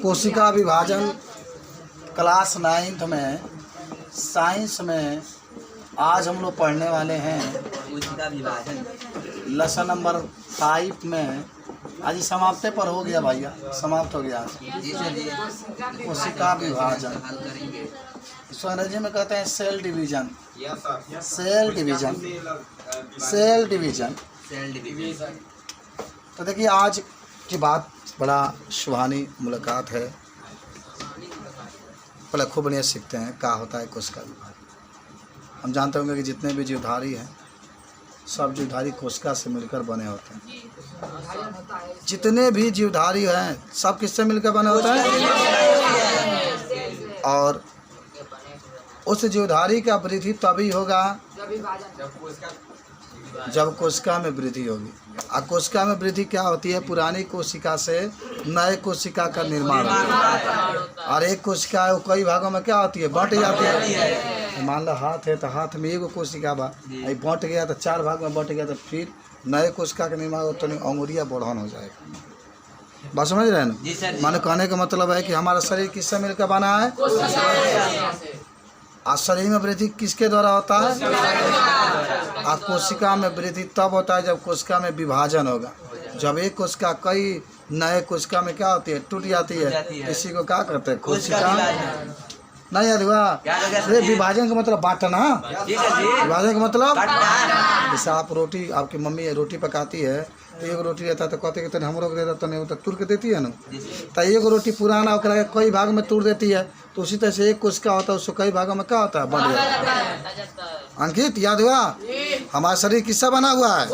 कोशिका विभाजन class 9th में साइंस में आज हम लोग पढ़ने वाले हैं कोशिका विभाजन। लेसन नंबर 5 में आज ही समाप्ति पर हो गया भैया, समाप्त हो गया। जी सर जी। कोशिका विभाजन हल करेंगे। इसको अंग्रेजी में कहते हैं cell division. Cell division, cell division. Cell division. तो देखिए आज की बात बड़ा सुहानी मुलाकात है। पहले खूब बढ़िया सीखते हैं क्या होता है कोशिका विभाजन। हम जानते होंगे कि जितने भी जीवधारी हैं सब जीवधारी कोशिका से मिलकर बने होते हैं। जितने भी जीवधारी हैं सब किससे मिलकर बने होते हैं। और उस जीवधारी का वृद्धि तभी होगा जब कोशिका में वृद्धि होगी। और कोशिका में वृद्धि क्या होती है? पुरानी कोशिका से नए कोशिका का निर्माण होता है। और एक कोशिका है वो कई भागों में क्या होती है? बंट जाती है। मान लो हाथ है तो हाथ में एगो कोशिका बा, बंट गया तो 4 भाग में बंट गया तो फिर नए कोशिका का निर्माण हो तो अंगुरिया बढ़न हो जाएगा। बात समझ रहे हैं ना? माने कहने का मतलब है कि हमारा शरीर किससे मिलकर बना है? और शरीर में वृद्धि किसके द्वारा होता है? और कोशिका में वृद्धि तब होता है जब कोशिका में विभाजन होगा। जब एक कोशिका कई नए कोशिका में क्या होती है? टूट जाती है। इसी को क्या कहते हैं? कोशिका। नहीं याद हुआ? अरे विभाजन का मतलब बांटना। विभाजन का मतलब जैसे आप रोटी, आपकी मम्मी रोटी पकाती है तो एक रोटी रहता है तो कहते कि हम लोग देता तो नहीं होता तुर के देती है ना। तो एक रोटी पुराना होकर कई भाग में तोड़ देती है तो उसी तरह से एक कोशिका होता है उसको कई भागों में क्या होता है? बढ़ जाता है। अंकित याद हुआ? हमारा शरीर किससे बना हुआ है?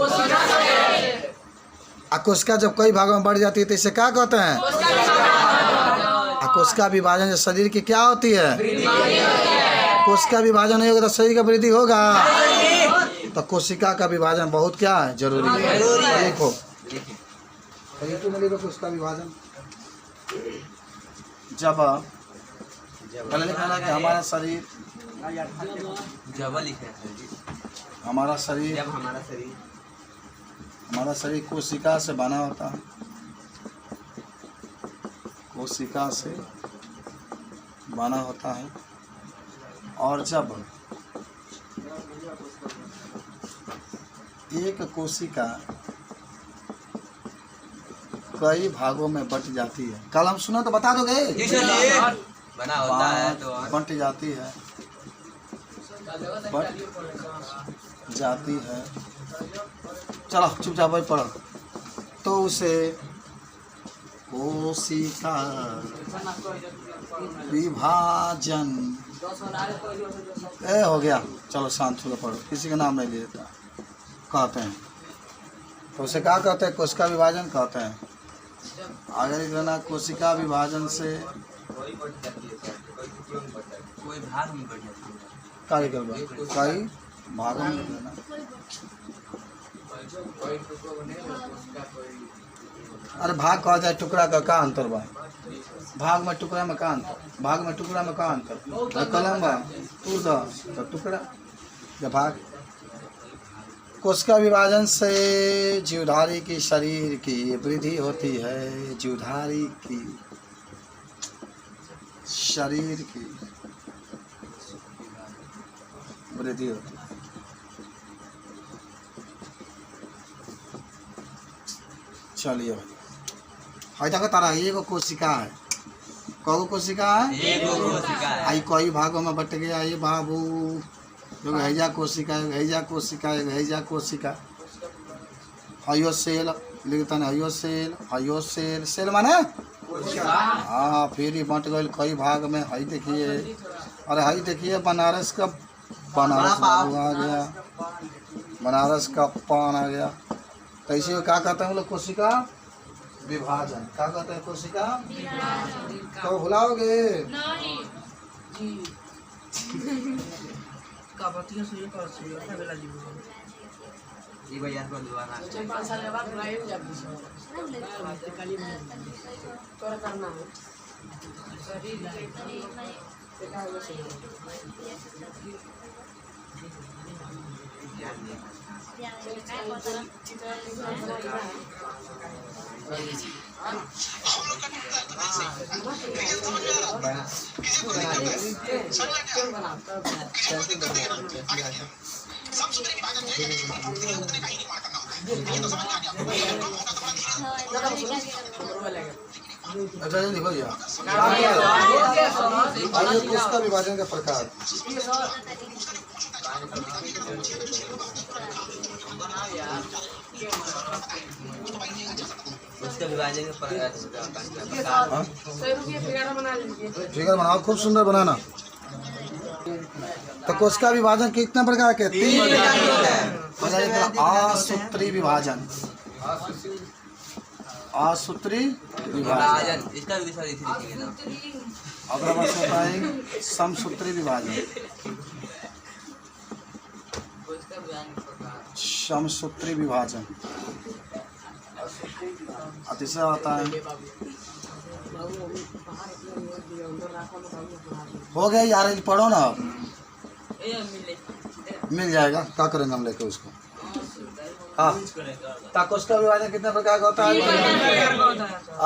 और कोशिका जब कई भागों में बढ़ जाती है तो इसे क्या कहते हैं? और कोशिका विभाजन जो शरीर की क्या होती है? कोशिका विभाजन नहीं होगा तो शरीर का वृद्धि होगा। तो कोशिका का विभाजन बहुत क्या है? जरूरी है। देखो कोशिका विभाजन जब पहले लिखा था कि हमारा शरीर हमारा शरीर कोशिका से बना होता है। कोशिका से बना होता है। और जब एक कोशिका कई भागों में बंट जाती है, कल हम सुना तो बता दोगे? बना होता है तो बंट जाती है, बंट जाती है। चलो चुपचाप वही पढ़ो। तो उसे कोशिका विभाजन हो गया। चलो शांत होकर पढ़ो, किसी का नाम नहीं लेता कहते हैं। तो उसे क्या कहते हैं? कोशिका विभाजन कहते हैं। अगर लेना कोशिका विभाजन से कोई भाग में बढ़ जाती है। कई भागों में लेना। अरे भाग कहा जाए टुकड़ा का क्या अंतर बा? भाग में टुकड़ा में का अंतर? भाग में टुकड़ा में का अंतर? कलम बा तू तो टुकड़ा या भाग। कोशिका विभाजन से जीवधारी की शरीर की वृद्धि होती है। जीवधारी की शरीर की वृद्धि होती है। चलिए भाई, हाई तक तारा एगो कोशिका है। कौ कोशिका है? एक कोशिका है। आई कई भागों में बट गया ये बाबू। एगो हैजा कोशिका, एगो हैजा कोशिका, एगो हैजा कोशिका। हयो सेल लिखता है, हयो सेल, हयो सेल। सेल माने हाँ, फिर ये बंट गए कई भाग में। हई देखिए, अरे हई देखिए बनारस का बनारस बाबू आ गया, बनारस का पान आ गया। तो इसी को क्या कहते हैं हम लोग? कोशिका विभाजन। क्या कहते हैं? कोशिका तो भुलाओगे ये भैया को दुआना अच्छा ये देखो भैया आइए कोशिका विभाजन का प्रकार। उसका विभाजन का प्रकार। फिगर बनाओ, खूब सुंदर बनाना। तो कोशिका विभाजन कितने प्रकार के? 3 प्रकार। आसूत्री विभाजन, आसूत्री विभाजन, इसका भी सर इसी लिखेंगे ना। अगला वर्ष बताएंगे समसूत्री विभाजन, समसूत्री विभाजन। तीसरा आता है, हो गया यार, पढ़ो ना, मिल जाएगा। क्या करेंगे हम लेके उसको? हाँ, कोशिका विभाजन कितने प्रकार का होता है?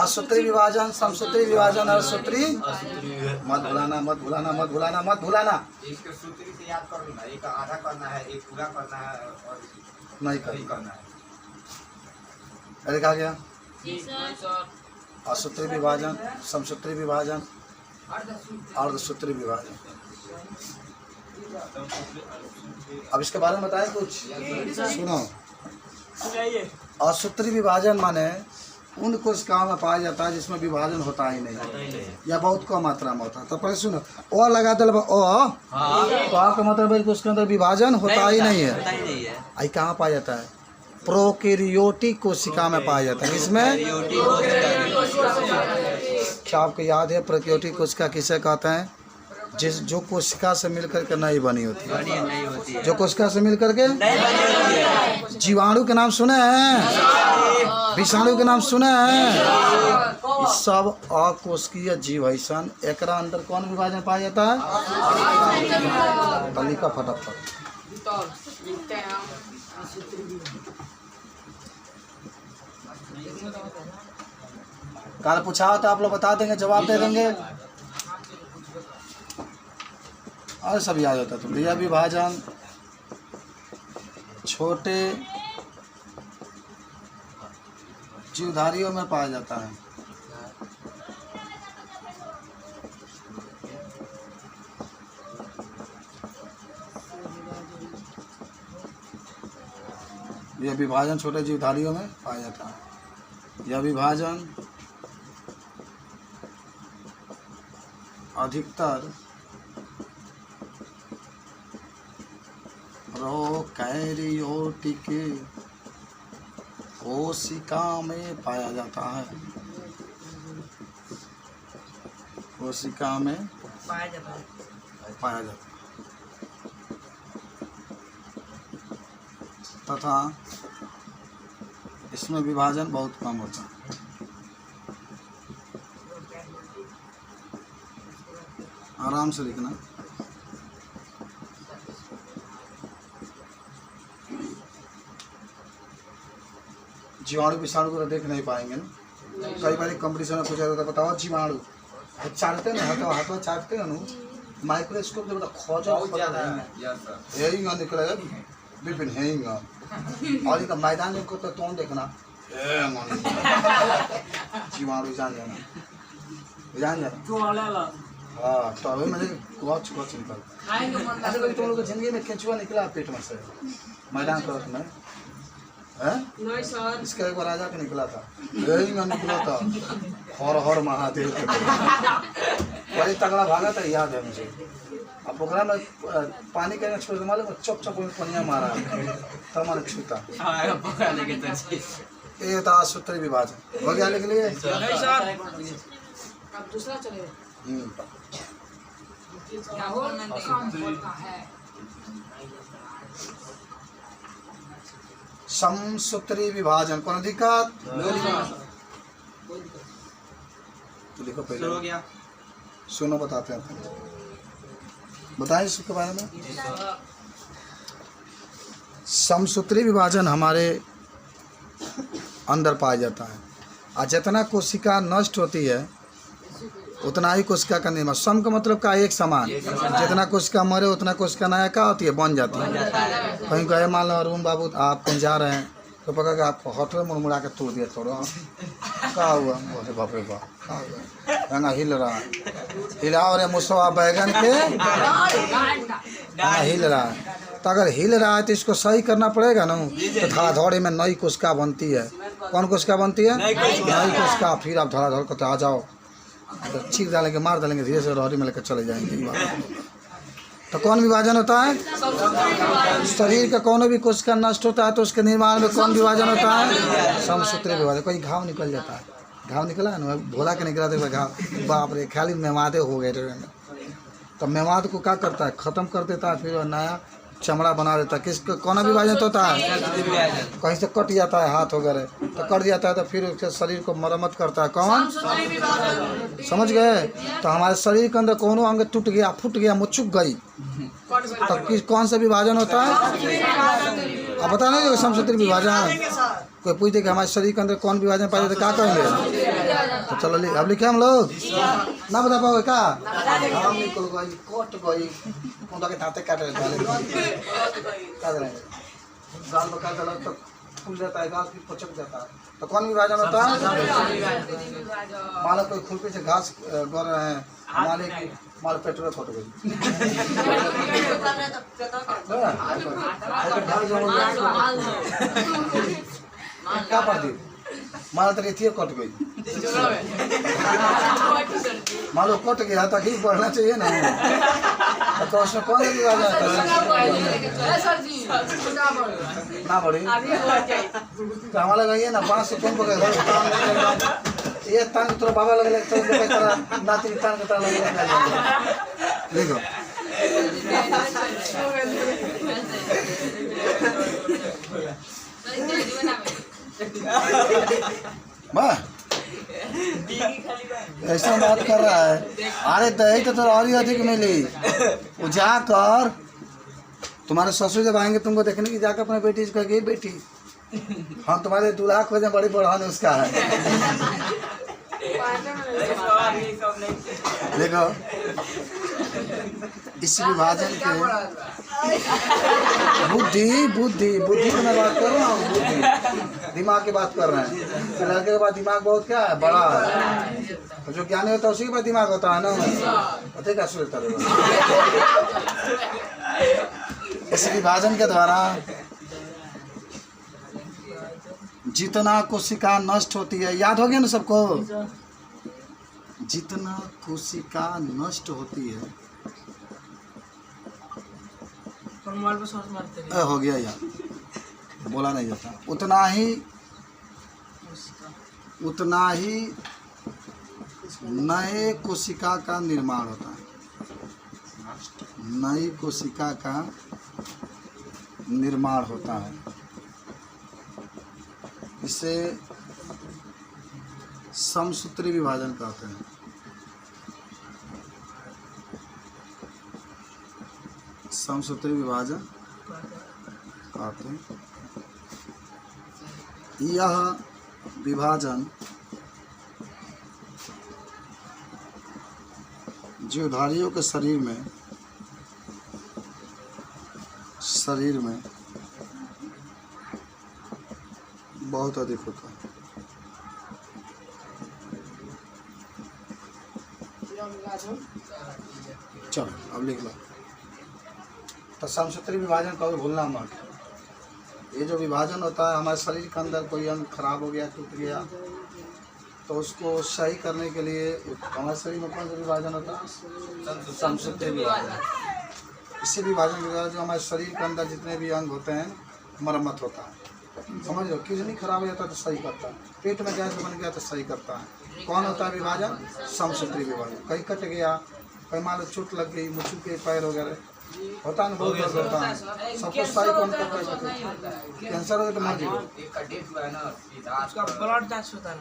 आसूत्री विभाजन, समसूत्री विभाजन और सूत्री। मत भुलाना, मत भुलाना, मत भुलाना, मत भुलाना। इसके सूत्री से याद कर लो ना, एक आधा करना है, एक पूरा करना है और नहीं करना है। अरे कहा गया आसूत्री विभाजन, समसूत्री विभाजन, अर्धसूत्री विभाजन। अब इसके बारे में बताएं कुछ, सुनो। आसूत्री विभाजन माने उन कोशिकाओं में पाया जाता है जिसमें विभाजन होता ही नहीं या बहुत कम मात्रा में होता है। तो पहले सुनो, ओ लगा दल ओ का मतलब है कि उसके अंदर विभाजन होता ही नहीं है। आई कहाँ पाया जाता है? प्रोकैरियोटिक कोशिका में पाया जाता है। इसमें क्या आपको याद है प्रोकैरियोटिक कोशिका किसे कहते हैं? जो कोशिका से मिलकर के नहीं बनी होती है, जो कोशिका से मिलकर के। जीवाणु के नाम सुने हैं? विषाणु के नाम सुने हैं? ये सब अकोशिकीय जीव ऐसन। एकरा अंदर कौन विभाजन पाया जाता है? तलिका फटाफट। कल पूछा तो आप लोग बता देंगे, जवाब दे देंगे और सब याद होता। तो भैया विभाजन छोटे जीवधारियों में पाया जाता है। यह विभाजन छोटे जीवधारियों में पाया जाता है। यह विभाजन अधिकतर प्रोकैरियोटिक कोशिका में पाया जाता है। कोशिका में पाया जाता है। तथा इसमें विभाजन बहुत कम होता है। आराम से लिखना। जीवाणु विषाणु को तो देख नहीं पाएंगे ना। कई बार कंपटीशन में पूछा जाता है, बताओ जीवाणु चाटते ना, हाथों चाटते हैं ना, माइक्रोस्कोप से बड़ा खोजा यही निकलेगा विपिन है और इनका मैदान में को तो तोड़ देखना जीवाणु जान जाना हाँ। तो अभी मैंने कुछ निकल ऐसे कभी तुम लोग को जिंदगी में केंचुआ निकला पेट में से मैदान करत में है? इसका एक बार राजा के निकला था, यही में निकला था। हर हर महादेव के बड़ी तगड़ा भागा था, याद है मुझे। अब पोखरा में पानी के छोड़ दे मालूम, चप चप में पनिया मारा तब मैंने छूता। ये था सूत्री विभाजन। हो गया लिख लिए? समसूत्री विभाजन कौन दिक्कत? तो लिखो पहले, हो गया सुनो बताते हैं, बताएं इसके बारे में। समसूत्री विभाजन हमारे अंदर पाया जाता है और जितना कोशिका नष्ट होती है उतना ही कोशिका का निर्माण। सम का मतलब का एक समान, जितना कोशिका मरे उतना कोशिका नया क्या होती है, बन जाती है। कहीं गए मान लो अरुण बाबू आप कहीं जा रहे हैं तो पकड़ के आपको हटवे मुड़मुड़ा के तोड़ दिया, थोड़ा क्या हुआ, बोले बाप रे बाप क्या हुआ, रंगा हिल रहा है, हिलाओ रे मुसवा बैगन के हिल रहा है। तो अगर हिल रहा है तो इसको सही करना पड़ेगा ना, तो धड़ाधड़ी में नई कोशिका बनती है। कौन कोशिका बनती है, नई कोशिका। फिर आप धड़ाधड़ को आ जाओ तो चीर डालेंगे, मार डालेंगे, धीरे से रोहरी में लेकर चले जाएंगे। तो कौन विभाजन होता है, शरीर का कौन भी कोशिका नष्ट होता है तो उसके निर्माण में कौन विभाजन होता है, समसूत्री विभाजन। कोई घाव निकल जाता है, घाव निकला है ना, भोला के निकला तो घाव, बाप रे खाली मेवादे हो गए। तो मेवाद को क्या करता है, ख़त्म कर देता है, फिर नया चमड़ा बना देता है। किसका कौन विभाजन होता है, कहीं से कट जाता है हाथ वगैरह तो कट जाता है तो फिर उसके शरीर को मरम्मत करता है कौन, समझ गए। तो हमारे शरीर के अंदर कौन अंग टूट गया, फूट गया, मुचुक गई तो किस कौन सा विभाजन होता है, अब बता नहीं समसूत्री विभाजन। कोई पूछते कि हमारे शरीर के अंदर कौन विभाजन पाए तो क्या कहेंगे, तो चलो अब लिखे हम लोग ना बता पाओगे क्या, हम निकल गई, कट गई, के दाँते काट गाल बका गला तो फूल जाता है, गाल फिर पचक जाता है। तो कौन विभाजन होता है, मान लो कोई खुरपी से घास गड़ रहे हैं, माल पेट्रोल फट गई, क्या पड़ दी, मान तो रेतिया कट गई, मान लो कट गया तो ठीक बढ़ना चाहिए ना। तो उसमें कौन सा विभाजन ना बढ़ी, तो हमारा लगाइए ना 500 कौन पकड़े ये तान तो बाबा लगे तो नाती तान के तान लगे देखो वाह ऐसा बात कर रहा है। अरे दही तो और ही अधिक मिली, वो जाकर तुम्हारे ससुर जब आएंगे तुमको देखने की, जाकर अपने बेटी से कहेगी बेटी हम तुम्हारे दूल्हा खोजे, बड़ी बढ़ाने उसका है। देखो इस विभाजन के बुद्धि बुद्धि बुद्धि की मैं बात कर रहा हूँ, बुद्धि दिमाग की बात कर रहे हैं। तो लड़के के पास दिमाग बहुत क्या है, बड़ा है। तो जो ज्ञानी होता है उसी के पास दिमाग होता है ना, पता क्या सोचता है। इस विभाजन के द्वारा जितना कोशिका नष्ट होती है, याद हो गया ना सबको, जितना कोशिका नष्ट होती है हो गया यार, बोला नहीं जाता, उतना ही नए कोशिका का निर्माण होता है, नई कोशिका का निर्माण होता है। इसे समसूत्री विभाजन कहते हैं। समसूत्री विभाजन कहते हैं। यह विभाजन जीवधारियों के शरीर में बहुत अधिक होता है। चलो अब लिख लो। तो समसूत्री विभाजन कभी भूलना मत। ये जो विभाजन होता है, हमारे शरीर के अंदर कोई अंग खराब हो गया, टूट गया, तो उसको सही करने के लिए हमारे शरीर में कौन सा विभाजन होता है, समसूत्री विभाजन। इसी विभाजन के द्वारा जो हमारे शरीर के अंदर जितने भी अंग होते हैं मरम्मत होता है। समझ लो, किडनी खराब हो जाता है तो सही करता है, पेट में गैस बन गया तो सही करता है। कौन होता है विभाजन, समसूत्री विभाजन। कहीं कट गया, कहीं मान लो चोट लग गई, मुचुक के पैर वगैरह होता है, बहुत दर्द होता है, सब कुछ सही कौन कर सकते। कैंसर हो तो मर जाएगा, उसका ब्लड जांच होता है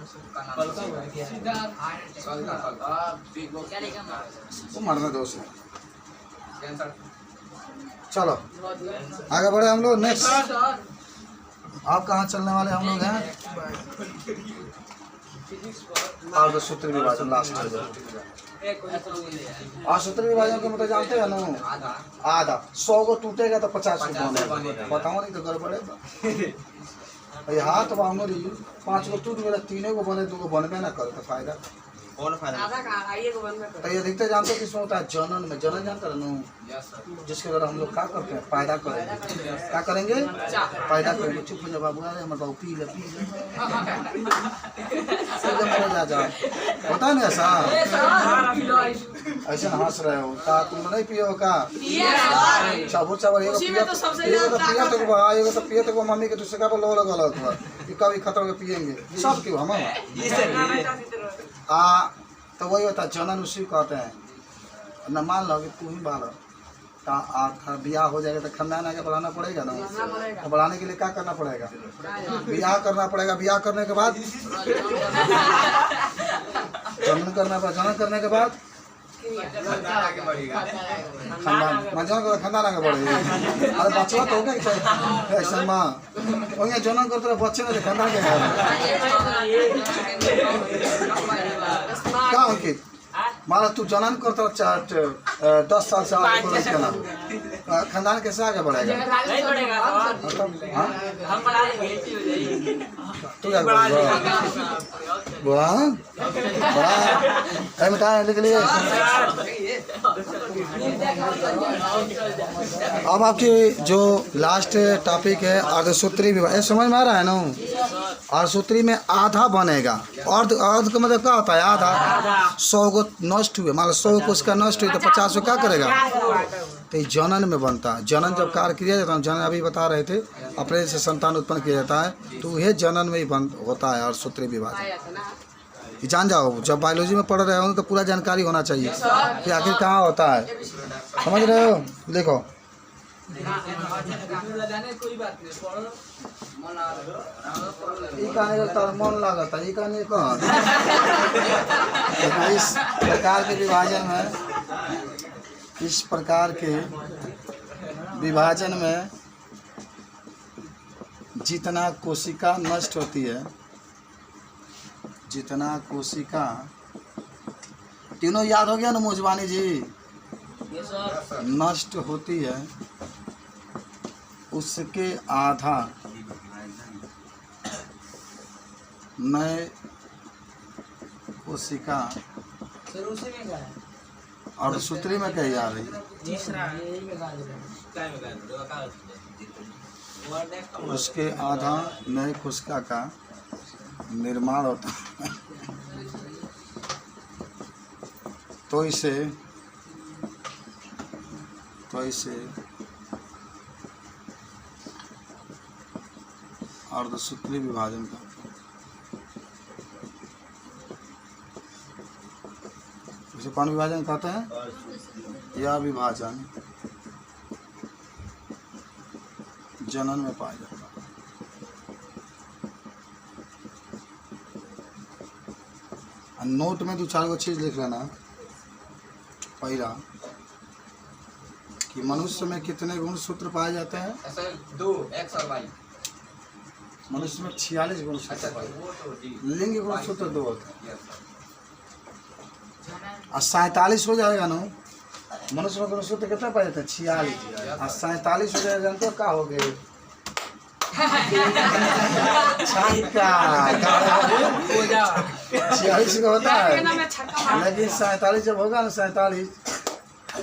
वो मरना दोष है। चलो आगे बढ़े हम लोग। नेक्स्ट आप कहाँ चलने वाले हम लोग हैं? और सूत्र विभाजन लास्ट है। और सूत्र विभाजन के मतलब जानते हैं ना, आधा 100 को टूटेगा तो 50 को बनेगा। बताओ नहीं तो गड़बड़े भाई। हाथ बांगुरी 5 को टूट गया, 3 को बने, 2 को बनबे ना करे तो फायदा कौन फायदा? तो ये दिखते जानते हो किसमें होता है? जनन में। जनन जानते हैं ना, जिसके द्वारा हम लोग क्या करते हैं? पैदा करेंगे। क्या करेंगे? पैदा करेंगे। चुप हो जा बाबू, अरे हमारे बाबू पी ले जा जा, होता है ना ऐसा? ऐसे हंस रहे हो का? तुम नहीं पियो का? चाबू चावल एगो पिया तो पिया तो मम्मी के दूसरे का लो लगा कभी खत्म के पियेंगे सब क्यों हम तो वही होता है जनन। उसी कहते हैं न। मान लो कि तू ही बाल ब्याह हो जाएगा तो खानदान आगे बढ़ाना पड़ेगा ना। तो बढ़ाने के लिए क्या करना पड़ेगा? ब्याह करना पड़ेगा। ब्याह करने के बाद जनन करना पड़ेगा। जनन करने के बाद खानदान आगे बढ़ेगा। खानदान आगे बढ़ेगा। अरे बच्चा तो होगा ऐसा माँ वही जनन करते बच्चे ना खानदान के क्या अंकित माना तू जनन करता 10 साल से खानदान कैसे आगे बढ़ेगा? तू क्या बड़ा मिटाने के लिए। अब आपकी जो लास्ट टॉपिक है अर्धसूत्री विभाजन, समझ में आ रहा है ना? अर्धसूत्री में आधा बनेगा। अर्ध का मतलब क्या होता है? आधा 100 को नष्ट हुए, मान लो 100 को उसका नष्ट हुई तो 50 को क्या करेगा? तो जनन में बनता है। जनन जब कार्य किया जाता है, जनन अभी बता रहे थे, अपने से संतान उत्पन्न किया जाता है, तो यह जनन में ही होता है अर्धसूत्री विभाजन। जान जाओ, जब बायोलॉजी में पढ़ रहे हो तो पूरा जानकारी होना चाहिए कि आखिर कहाँ होता है। समझ रहे हो? देखो मन लागत है इस प्रकार के विभाजन में। इस प्रकार के विभाजन में जितना कोशिका नष्ट होती है, जितना कोशिका, तीनों याद हो गया ना मोजवानी जी? नष्ट होती है उसके आधा नए कोशिका और सूत्री में कही जा रही है। उसके आधा नए कोशिका का निर्माण होता है। तो इसे अर्धसूत्री विभाजन का इसे कौन विभाजन कहते हैं? यह विभाजन जनन में पाया जाता है। नोट में 2-4 गो चीज लिख लेना। पहला कि मनुष्य में कितने गुणसूत्र पाए जाते हैं? 2 X और Y। मनुष्य में 46 गुणसूत्र पाए जाते हैं। लिंग गुणसूत्र 2 होते हैं और 47 हो जाएगा ना। मनुष्य में गुणसूत्र कितना पाए जाते हैं? 46 और 47 हो जाएगा। जानते हो क्या हो गए? 46 का होता है, लेकिन 47 जब होगा ना, 47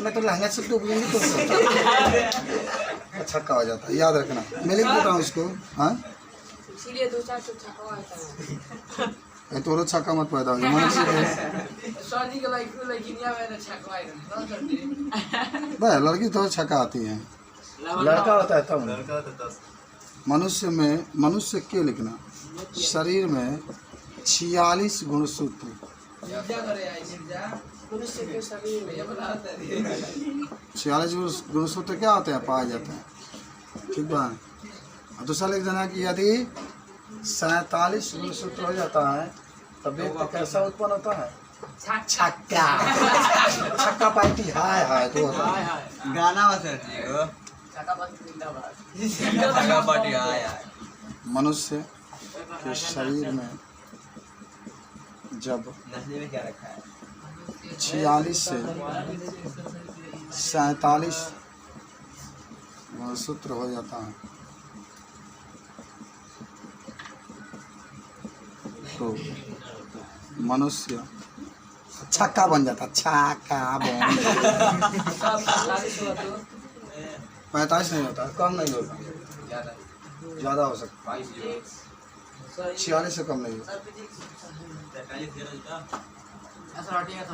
मैं तो लहंगा से डूब लेंगे तो छक्का हो जाता है। याद रखना, मैं लिख देता हूँ उसको। हाँ इसीलिए 2-4 छक्का होता है। तो छक्का मत पैदा हो जाए। लड़की तो छक्का आती है, लड़का होता है तब। मनुष्य के लिखना, शरीर में 46 गुणसूत्र। 46 गुणसूत्र क्या होते हैं? पाए जाते हैं। ठीक बा। और दूसरा लिख देना कि यदि 47 गुणसूत्र हो जाता है तब व्यक्ति कैसा उत्पन्न होता है? छक्का। छक्का पार्टी हाय हाय तो होता है। गाना बसर जी हो जगह पर यार मनुष्य के शरीर में जब नस्ले में क्या रखा है 46 से 47 सूत्र हो जाता है तो मनुष्य छक्का बन जाता, छक्का बन 45 नहीं होता, कम नहीं होता, ज़्यादा हो सकता, 46 से कम नहीं होता।